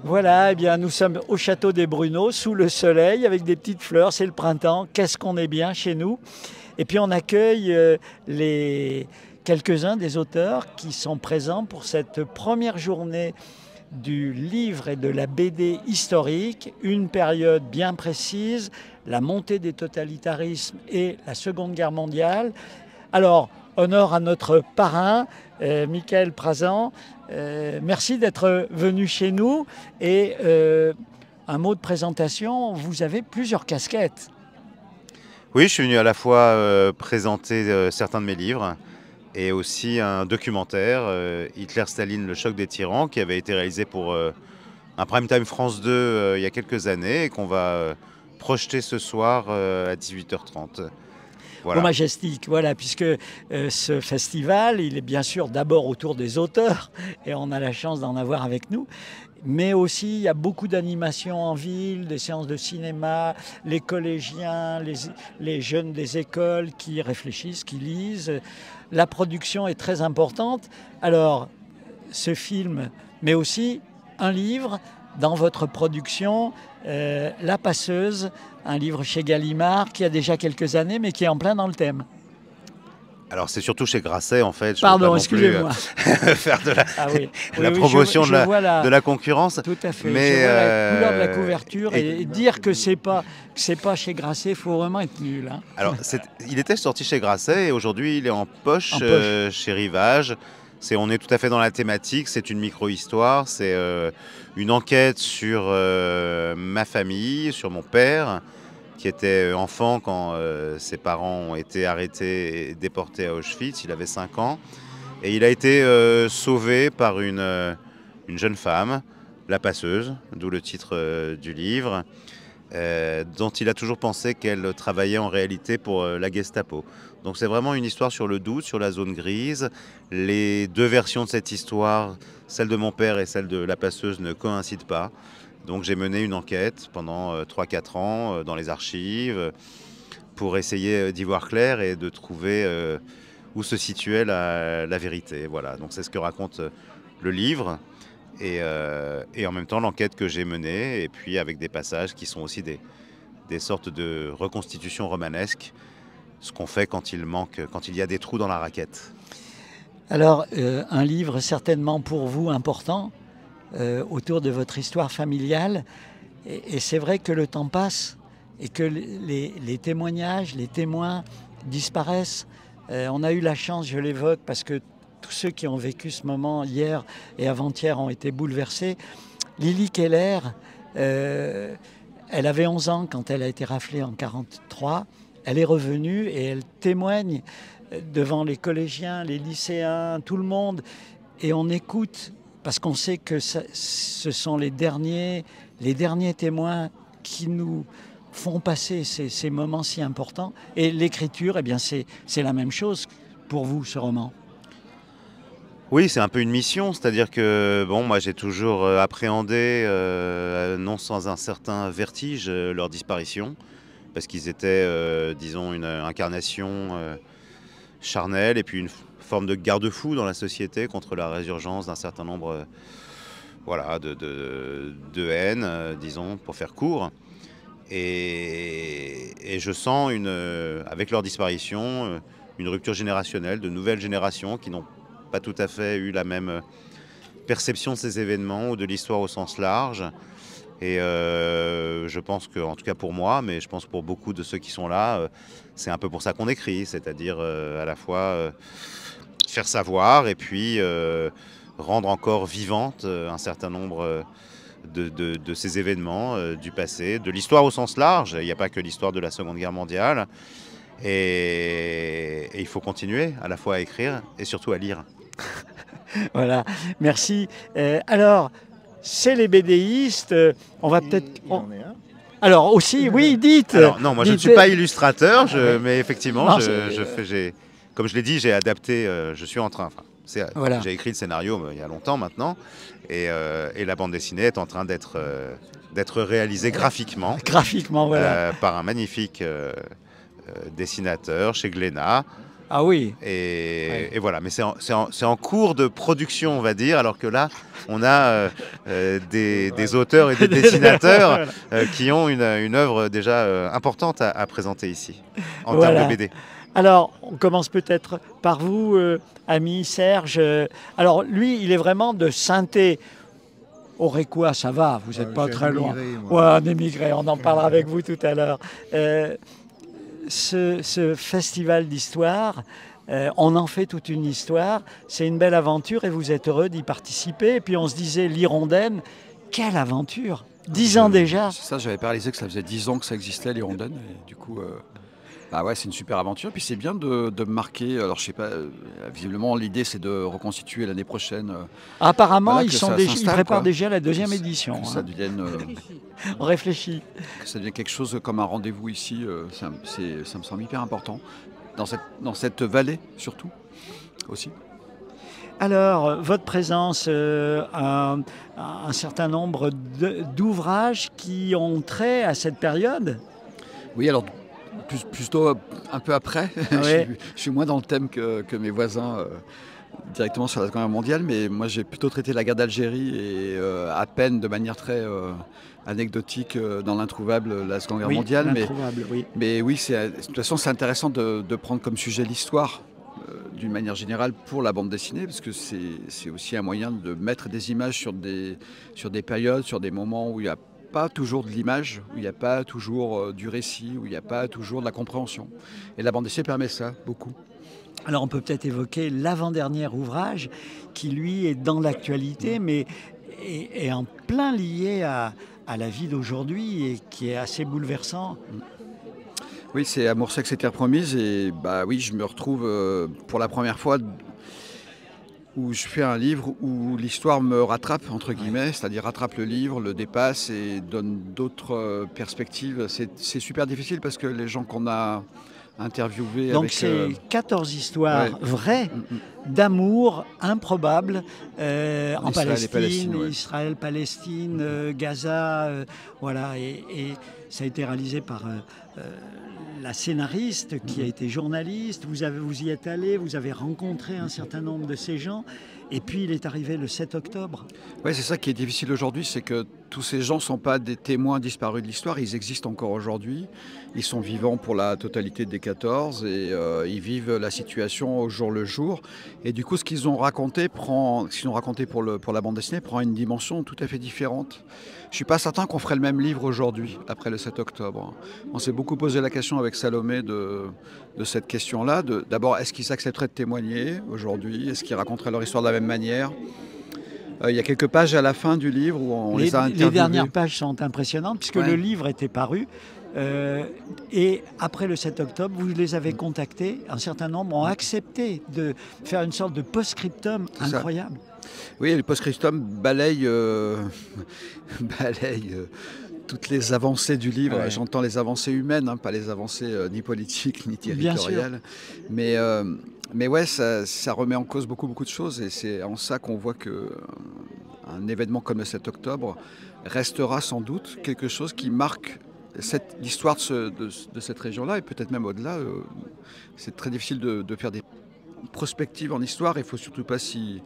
Voilà, eh bien, nous sommes au château des Bruneaux, sous le soleil, avec des petites fleurs. C'est le printemps. Qu'est-ce qu'on est bien chez nous. Et puis, on accueille quelques-uns des auteurs qui sont présents pour cette première journée du livre et de la BD historique, une période bien précise, la montée des totalitarismes et la Seconde Guerre mondiale. Alors, honneur à notre parrain, Michael Prazan. Merci d'être venu chez nous. Et un mot de présentation, vous avez plusieurs casquettes. Oui, je suis venu à la fois présenter certains de mes livres et aussi un documentaire, Hitler-Staline, le choc des tyrans, qui avait été réalisé pour un Prime Time France 2 il y a quelques années et qu'on va projeter ce soir à 18h30. Au Voilà. Majestic, voilà, puisque ce festival, il est bien sûr d'abord autour des auteurs, et on a la chance d'en avoir avec nous, mais aussi il y a beaucoup d'animations en ville, des séances de cinéma, les collégiens, les jeunes des écoles qui réfléchissent, qui lisent. La production est très importante. Alors, ce film, mais aussi un livre dans votre production, La Passeuse, un livre chez Gallimard qui a déjà quelques années, mais qui est en plein dans le thème. Alors c'est surtout chez Grasset en fait. Pardon, excusez-moi. Faire de la Oui, promotion je vois de la concurrence. Tout à fait. Mais je vois la couleur de la couverture et dire que c'est pas chez Grasset, il faut vraiment être nul. Hein. Alors il était sorti chez Grasset et aujourd'hui il est en poche, chez Rivage. On est tout à fait dans la thématique, c'est une micro-histoire, c'est une enquête sur ma famille, sur mon père, qui était enfant quand ses parents ont été arrêtés et déportés à Auschwitz. Il avait 5 ans. Et il a été sauvé par une jeune femme, la passeuse, d'où le titre du livre, dont il a toujours pensé qu'elle travaillait en réalité pour la Gestapo. Donc c'est vraiment une histoire sur le doute, sur la zone grise. Les deux versions de cette histoire, celle de mon père et celle de la passeuse, ne coïncident pas. Donc j'ai mené une enquête pendant 3-4 ans dans les archives pour essayer d'y voir clair et de trouver où se situait la vérité. Voilà, donc c'est ce que raconte le livre et en même temps l'enquête que j'ai menée, et puis avec des passages qui sont aussi des sortes de reconstitutions romanesques, ce qu'on fait quand il y a des trous dans la raquette. Alors, un livre certainement pour vous important, autour de votre histoire familiale. Et c'est vrai que le temps passe et que les témoignages, les témoins disparaissent. On a eu la chance, je l'évoque, parce que tous ceux qui ont vécu ce moment hier et avant-hier ont été bouleversés. Lily Keller, elle avait 11 ans quand elle a été raflée en 1943. Elle est revenue et elle témoigne devant les collégiens, les lycéens, tout le monde. Et on écoute, parce qu'on sait que ce sont les derniers témoins qui nous font passer ces moments si importants. Et l'écriture, eh bien, c'est la même chose pour vous, ce roman. Oui, c'est un peu une mission, c'est-à-dire que moi j'ai toujours appréhendé, non sans un certain vertige, leur disparition, parce qu'ils étaient, disons, une incarnation charnelle et puis une forme de garde-fou dans la société contre la résurgence d'un certain nombre de haine, disons, pour faire court. Et je sens, avec leur disparition, une rupture générationnelle, de nouvelles générations qui n'ont pas tout à fait eu la même perception de ces événements ou de l'histoire au sens large. Et je pense que, en tout cas pour moi, mais je pense pour beaucoup de ceux qui sont là, c'est un peu pour ça qu'on écrit, c'est-à-dire à la fois faire savoir et puis rendre encore vivante un certain nombre de ces événements du passé, de l'histoire au sens large. Il n'y a pas que l'histoire de la Seconde Guerre mondiale. Et il faut continuer à la fois à écrire et surtout à lire. Voilà, merci. Alors, c'est les BDistes. On va peut-être. Alors aussi, oui, dites. Alors non, moi je ne suis pas illustrateur, mais effectivement, Non, comme je l'ai dit, j'ai adapté. Je suis en train. Voilà. J'ai écrit le scénario il y a longtemps maintenant, et la bande dessinée est en train d'être réalisée graphiquement. Graphiquement, voilà. Par un magnifique dessinateur chez Glénat. Ah oui. Et voilà, mais c'est en cours de production, on va dire, alors que là, on a des auteurs et des dessinateurs qui ont une œuvre déjà importante à présenter ici, en termes de BD. Alors, on commence peut-être par vous, ami Serge. Alors, lui, il est vraiment de Saint-Thé. Auréquois, ça va, vous n'êtes pas très loin. Ouais, un émigré, on en parlera avec vous tout à l'heure. Ce festival d'histoire, on en fait toute une histoire. C'est une belle aventure et vous êtes heureux d'y participer. Et puis on se disait, l'Hirondelle, quelle aventure! 10 ans déjà. C'est ça, j'avais pas réalisé que ça faisait 10 ans que ça existait, l'Hirondelle. Et du coup, bah ouais, c'est une super aventure. Puis c'est bien de marquer. Alors je sais pas, visiblement l'idée c'est de reconstituer l'année prochaine. Apparemment, voilà, ils préparent déjà la deuxième édition. Que ça devienne. On réfléchit. Que ça devienne quelque chose comme un rendez-vous ici. Ça me semble hyper important. Dans cette vallée surtout aussi. Alors, votre présence a un certain nombre d'ouvrages qui ont trait à cette période? Oui, alors plutôt un peu après. Ouais. Je suis moins dans le thème que mes voisins directement sur la Seconde Guerre mondiale, mais moi j'ai plutôt traité la guerre d'Algérie et à peine de manière très anecdotique dans l'introuvable la Seconde Guerre mondiale. Mais oui, de toute façon c'est intéressant de prendre comme sujet l'histoire d'une manière générale pour la bande dessinée, parce que c'est aussi un moyen de mettre des images sur des périodes, sur des moments où il n'y a pas toujours de l'image, où il n'y a pas toujours du récit, où il n'y a pas toujours de la compréhension. Et la bande dessinée permet ça, beaucoup. Alors on peut peut-être évoquer l'avant-dernier ouvrage qui lui est dans l'actualité, mais est en plein lié à la vie d'aujourd'hui et qui est assez bouleversant. Oui, c'est Amour, sexe et terre promise, et bah oui, je me retrouve pour la première fois où je fais un livre où l'histoire me rattrape, entre guillemets, c'est-à-dire rattrape le livre, le dépasse et donne d'autres perspectives. C'est super difficile parce que les gens qu'on a interviewés... Donc c'est 14 histoires vraies d'amour improbable en Palestine, Israël, Palestine, Gaza, voilà, et ça a été réalisé par... la scénariste qui a été journaliste, vous y êtes allé, vous avez rencontré un certain nombre de ces gens, et puis il est arrivé le 7 octobre. Oui, c'est ça qui est difficile aujourd'hui, c'est que tous ces gens ne sont pas des témoins disparus de l'histoire, ils existent encore aujourd'hui, ils sont vivants pour la totalité des 14 et ils vivent la situation au jour le jour. Et du coup, ce qu'ils ont raconté pour la bande dessinée prend une dimension tout à fait différente. Je ne suis pas certain qu'on ferait le même livre aujourd'hui, après le 7 octobre. On s'est beaucoup posé la question avec Salomé de cette question-là. D'abord, est-ce qu'ils accepteraient de témoigner aujourd'hui? Est-ce qu'ils raconteraient leur histoire de la même manière? Il y a quelques pages à la fin du livre où on les a interviewés. Les dernières pages sont impressionnantes puisque le livre était paru. Et après le 7 octobre, vous les avez contactés. Un certain nombre ont accepté de faire une sorte de post-scriptum incroyable. Oui, le post-scriptum balaye toutes les avancées du livre. Ouais. J'entends les avancées humaines, hein, pas les avancées ni politiques ni territoriales. Mais ouais, ça remet en cause beaucoup de choses et c'est en ça qu'on voit qu'un événement comme le 7 octobre restera sans doute quelque chose qui marque l'histoire de cette région-là et peut-être même au-delà. C'est très difficile de faire des prospectives en histoire, il ne faut surtout pas s'y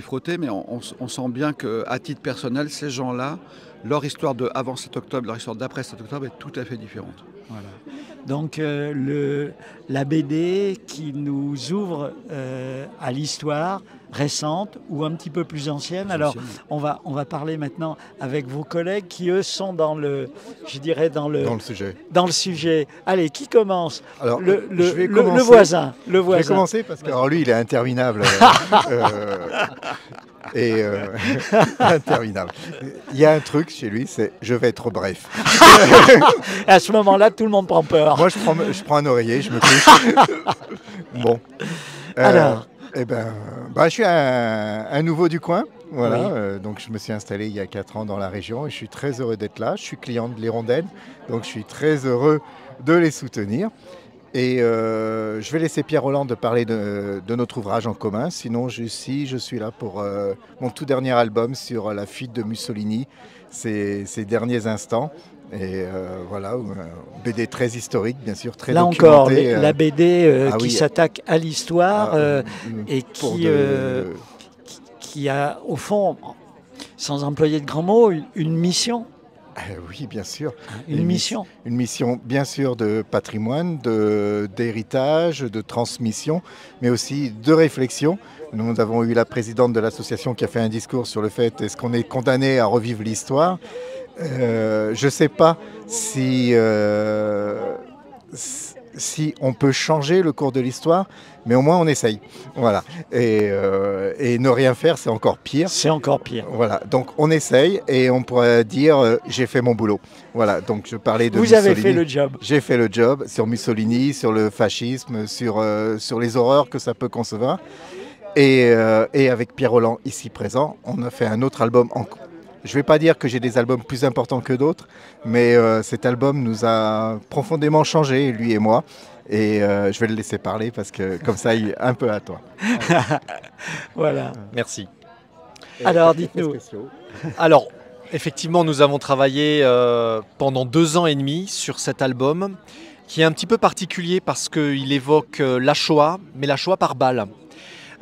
frotter, mais on sent bien qu'à titre personnel, ces gens-là, leur histoire de avant 7 octobre, leur histoire d'après 7 octobre est tout à fait différente. Voilà. Donc la BD qui nous ouvre à l'histoire récente ou un petit peu plus ancienne. Alors on va parler maintenant avec vos collègues qui eux sont dans le sujet. Dans le sujet. Allez, qui commence? Alors le voisin. Je vais commencer parce que alors lui il est interminable. Interminable. Il y a un truc chez lui, c'est je vais être bref. À ce moment-là, tout le monde prend peur. Moi, je prends un oreiller, je me couche. Bon. Alors je suis un nouveau du coin. Voilà. Oui. Donc, je me suis installé il y a 4 ans dans la région et je suis très heureux d'être là. Je suis client de l'Hirondelle, donc je suis très heureux de les soutenir. Et je vais laisser Pierre Hollande parler de notre ouvrage en commun. Sinon, je suis là pour mon tout dernier album sur la fuite de Mussolini, ces derniers instants. Et voilà, BD très historique, bien sûr, très là documentée. Encore, la BD qui oui, s'attaque à l'histoire et qui a, au fond, sans employer de grands mots, une mission. Oui, bien sûr. Une mission. Une mission, bien sûr, de patrimoine, d'héritage, de transmission, mais aussi de réflexion. Nous avons eu la présidente de l'association qui a fait un discours sur le fait est-ce qu'on est condamné à revivre l'histoire. Je ne sais pas si on peut changer le cours de l'histoire, mais au moins on essaye. Voilà. Et ne rien faire, c'est encore pire. C'est encore pire. Voilà. Donc on essaye et on pourrait dire j'ai fait mon boulot. Voilà. Donc je parlais de Mussolini. Vous avez fait le job. J'ai fait le job sur Mussolini, sur le fascisme, sur les horreurs que ça peut concevoir. Et avec Pierre Rolland ici présent, on a fait un autre album. Je ne vais pas dire que j'ai des albums plus importants que d'autres, mais cet album nous a profondément changé, lui et moi. Et je vais le laisser parler parce que comme ça, il est un peu à toi. Voilà. Merci. Alors, dites-nous. Alors, effectivement, nous avons travaillé pendant 2 ans et demi sur cet album qui est un petit peu particulier parce qu'il évoque la Shoah, mais la Shoah par balle.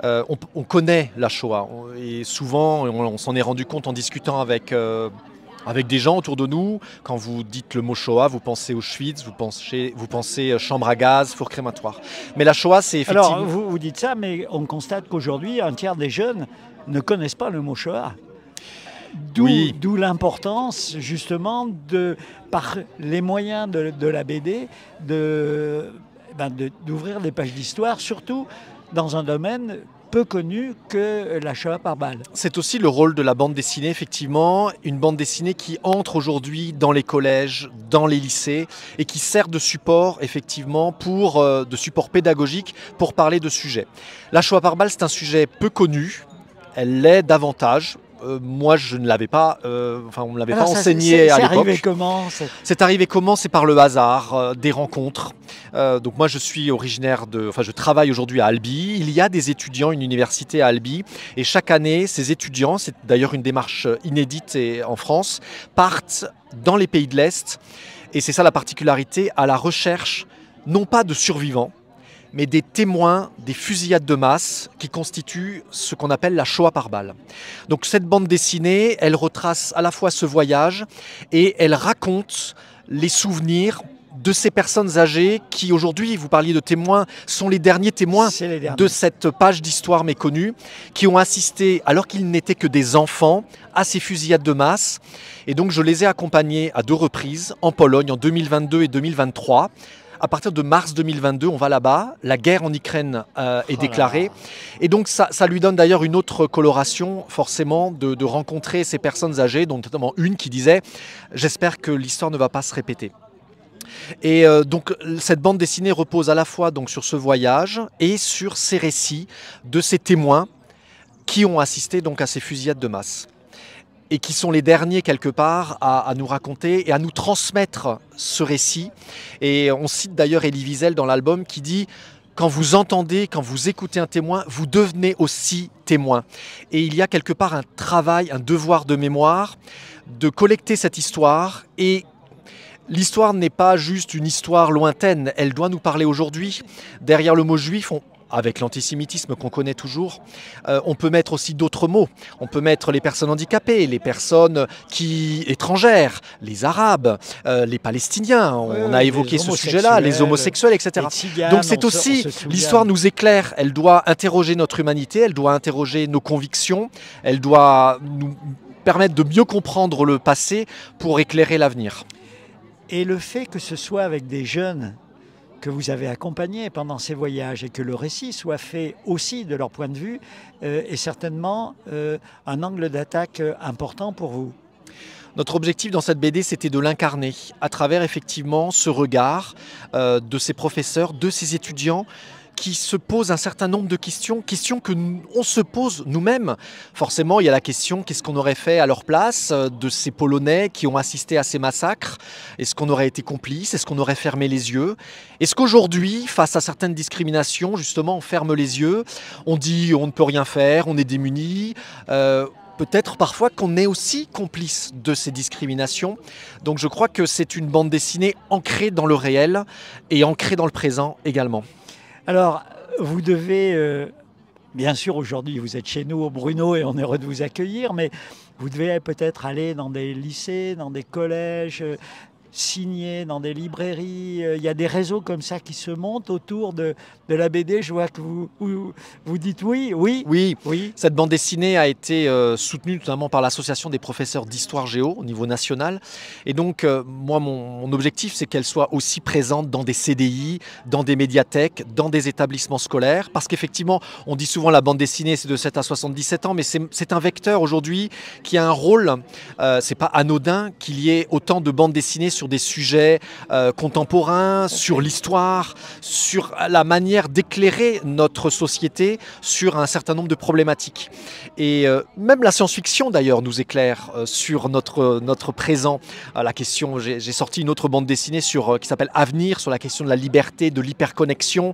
On connaît la Shoah et souvent on s'en est rendu compte en discutant avec des gens autour de nous. Quand vous dites le mot Shoah, vous pensez Auschwitz, vous pensez chambre à gaz, four crématoire. Mais la Shoah, c'est effectivement... Alors, vous dites ça, mais on constate qu'aujourd'hui, un tiers des jeunes ne connaissent pas le mot Shoah. D'où l'importance, justement, par les moyens de la BD, d'ouvrir des pages d'histoire, surtout dans un domaine peu connu que la Shoah par balle. C'est aussi le rôle de la bande dessinée, effectivement, une bande dessinée qui entre aujourd'hui dans les collèges, dans les lycées, et qui sert de support, effectivement, de support pédagogique pour parler de sujets. La Shoah par balle, c'est un sujet peu connu, elle l'est davantage. Moi, je ne l'avais pas, on ne me l'avait pas enseigné à l'époque. C'est arrivé comment? C'est par le hasard, des rencontres. Donc moi, je travaille aujourd'hui à Albi. Il y a des étudiants, une université à Albi, et chaque année, ces étudiants, c'est d'ailleurs une démarche inédite en France, partent dans les pays de l'Est, et c'est ça la particularité, à la recherche, non pas de survivants, mais des témoins des fusillades de masse qui constituent ce qu'on appelle la Shoah par balle. Donc cette bande dessinée, elle retrace à la fois ce voyage et elle raconte les souvenirs de ces personnes âgées qui aujourd'hui, vous parliez de témoins, sont les derniers témoins de cette page d'histoire méconnue, qui ont assisté, alors qu'ils n'étaient que des enfants, à ces fusillades de masse. Et donc je les ai accompagnés à 2 reprises, en Pologne, en 2022 et 2023. À partir de mars 2022, on va là-bas. La guerre en Ukraine est déclarée. Et donc, ça lui donne d'ailleurs une autre coloration, forcément, de rencontrer ces personnes âgées, dont notamment une qui disait « J'espère que l'histoire ne va pas se répéter ». Et donc, cette bande dessinée repose à la fois donc, sur ce voyage et sur ces récits de ces témoins qui ont assisté donc, à ces fusillades de masse. Et qui sont les derniers, quelque part, à nous raconter et à nous transmettre ce récit. Et on cite d'ailleurs Elie Wiesel dans l'album qui dit « Quand vous entendez, quand vous écoutez un témoin, vous devenez aussi témoin ». Et il y a quelque part un travail, un devoir de mémoire, de collecter cette histoire. Et l'histoire n'est pas juste une histoire lointaine, elle doit nous parler aujourd'hui. Derrière le mot juif, avec l'antisémitisme qu'on connaît toujours, on peut mettre aussi d'autres mots. On peut mettre les personnes handicapées, les personnes étrangères, les Arabes, les Palestiniens. On a évoqué ce sujet-là, les homosexuels, etc. Tziganes, donc c'est aussi, l'histoire nous éclaire, elle doit interroger notre humanité, elle doit interroger nos convictions, elle doit nous permettre de mieux comprendre le passé pour éclairer l'avenir. Et le fait que ce soit avec des jeunes que vous avez accompagnés pendant ces voyages et que le récit soit fait aussi de leur point de vue est certainement un angle d'attaque important pour vous. Notre objectif dans cette BD, c'était de l'incarner à travers effectivement ce regard de ces professeurs, de ces étudiants qui se posent un certain nombre de questions que on se pose nous-mêmes. Forcément, il y a la question, qu'est-ce qu'on aurait fait à leur place de ces Polonais qui ont assisté à ces massacres? Est-ce qu'on aurait été complice? Est-ce qu'on aurait fermé les yeux? Est-ce qu'aujourd'hui, face à certaines discriminations, justement, on ferme les yeux, on dit on ne peut rien faire, on est démunis peut-être parfois qu'on est aussi complice de ces discriminations. Donc je crois que c'est une bande dessinée ancrée dans le réel et ancrée dans le présent également. Alors, vous devez, bien sûr aujourd'hui vous êtes chez nous au Bruno et on est heureux de vous accueillir, mais vous devez peut-être aller dans des lycées, dans des collèges, signer dans des librairies. Il y a des réseaux comme ça qui se montent autour de la BD. Je vois que vous dites oui. Cette bande dessinée a été soutenue notamment par l'association des professeurs d'histoire géo au niveau national. Et donc, moi, mon objectif, c'est qu'elle soit aussi présente dans des CDI, dans des médiathèques, dans des établissements scolaires. Parce qu'effectivement, on dit souvent la bande dessinée, c'est de 7 à 77 ans, mais c'est un vecteur aujourd'hui qui a un rôle. C'est pas anodin qu'il y ait autant de bandes dessinées sur des sujets contemporains, sur l'histoire, sur la manière d'éclairer notre société sur un certain nombre de problématiques. Et même la science-fiction d'ailleurs nous éclaire sur notre présent. La question, j'ai sorti une autre bande dessinée qui s'appelle Avenir, sur la question de la liberté, de l'hyperconnexion.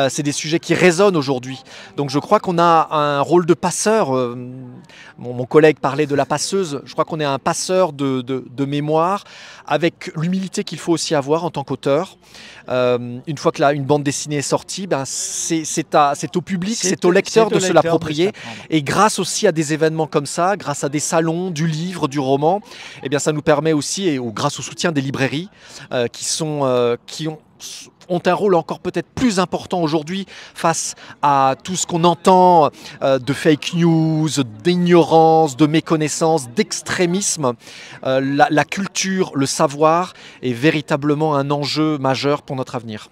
C'est des sujets qui résonnent aujourd'hui. Donc je crois qu'on a un rôle de passeur. Mon collègue parlait de la passeuse. Je crois qu'on est un passeur de mémoire, avec l'humilité qu'il faut aussi avoir en tant qu'auteur. Une fois que une bande dessinée est sortie, c'est au public, c'est au lecteur de se l'approprier. Et grâce aussi à des événements comme ça, grâce à des salons, du livre, du roman, eh bien, ça nous permet aussi, et grâce au soutien des librairies, qui ont un rôle encore peut-être plus important aujourd'hui face à tout ce qu'on entend de fake news, d'ignorance, de méconnaissance, d'extrémisme. La culture, le savoir est véritablement un enjeu majeur pour notre avenir.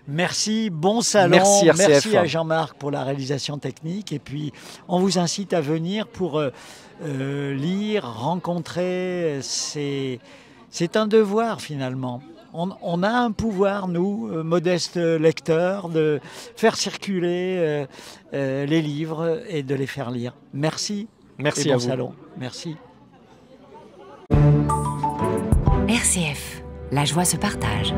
Merci, bon salon. Merci RCF. Merci à Jean-Marc pour la réalisation technique. Et puis, on vous incite à venir pour lire, rencontrer. C'est un devoir finalement. On a un pouvoir, nous, modestes lecteurs, de faire circuler les livres et de les faire lire. Merci. Merci et à bon vous. salon. Merci. RCF, la joie se partage.